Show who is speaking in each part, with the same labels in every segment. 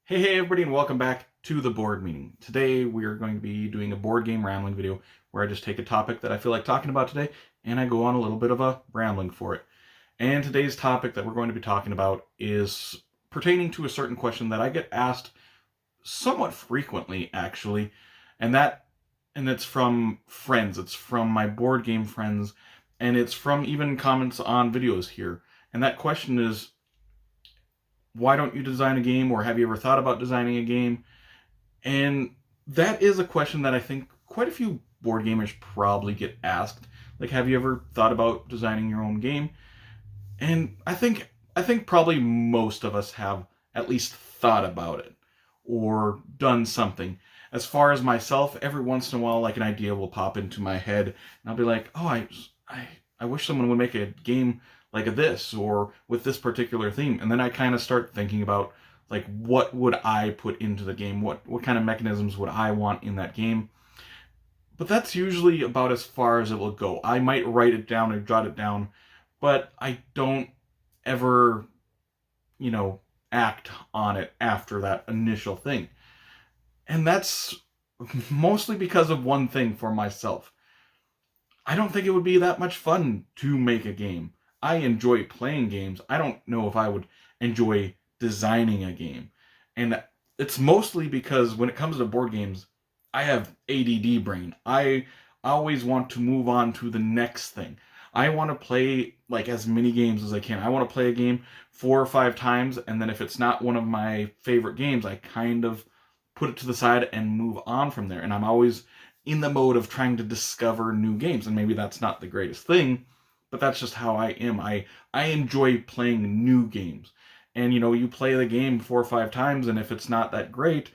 Speaker 1: Hey everybody, and welcome back to the board meeting. Today we are going to be doing a board game rambling video where I just take a topic that I feel like talking about today and I go on a little bit of a rambling for it. And today's topic that we're going to be talking about is pertaining to a certain question that I get asked somewhat frequently actually, and it's from friends. It's from my board game friends, and it's from even comments on videos here. And that question is, why don't you design a game, or have you ever thought about designing a game? And that is a question that I think quite a few board gamers probably get asked. Like, have you ever thought about designing your own game? And I think probably most of us have at least thought about it or done something. As far as myself, every once in a while, like an idea will pop into my head, and I'll be like, "Oh, I wish someone would make a game like this or with this particular theme." And then I kind of start thinking about like what would I put into the game? What kind of mechanisms would I want in that game? But that's usually about as far as it will go. I might write it down or jot it down, but I don't ever, you know, act on it after that initial thing. And that's mostly because of one thing for myself. I don't think it would be that much fun to make a game. I enjoy playing games. I don't know if I would enjoy designing a game. And it's mostly because when it comes to board games, I have ADD brain. I always want to move on to the next thing. I want to play like as many games as I can. I want to play a game 4 or 5 times, and then if it's not one of my favorite games, I kind of put it to the side and move on from there. And I'm always in the mode of trying to discover new games. And maybe that's not the greatest thing, but that's just how I am. I enjoy playing new games. And you play the game 4 or 5 times, and if it's not that great,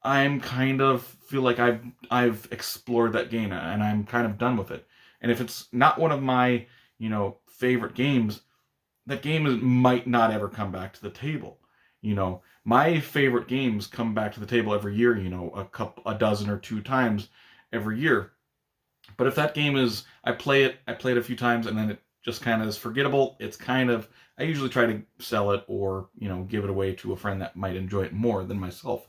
Speaker 1: I'm kind of feel like I've explored that game and I'm kind of done with it. And if it's not one of my, favorite games, that game might not ever come back to the table. My favorite games come back to the table every year, a dozen or two times every year. But if that game is, I play it a few times and then it just kind of is forgettable, I usually try to sell it or, give it away to a friend that might enjoy it more than myself.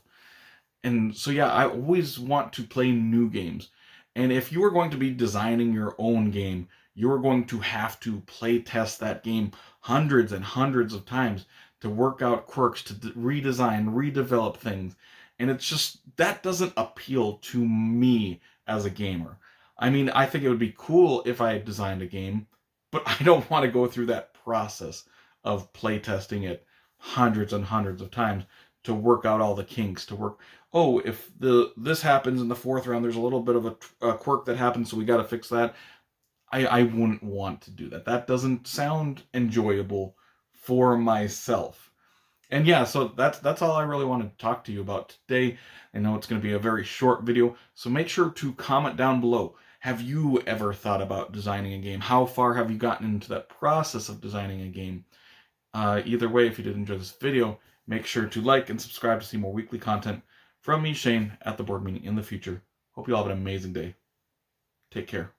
Speaker 1: And so, yeah, I always want to play new games. And if you are going to be designing your own game, you're going to have to play test that game hundreds and hundreds of times to work out quirks, to redesign, redevelop things. And it's just, that doesn't appeal to me as a gamer. I mean, I think it would be cool if I had designed a game, but I don't want to go through that process of playtesting it hundreds and hundreds of times to work out all the kinks, to work, oh, if this happens in the fourth round, there's a little bit of a quirk that happens, so we got to fix that. I wouldn't want to do that. That doesn't sound enjoyable for myself. And yeah, so that's all I really want to talk to you about today. I know it's going to be a very short video, so make sure to comment down below. Have you ever thought about designing a game? How far have you gotten into that process of designing a game? Either way, if you did enjoy this video, make sure to like and subscribe to see more weekly content from me, Shane, at the board meeting in the future. Hope you all have an amazing day. Take care.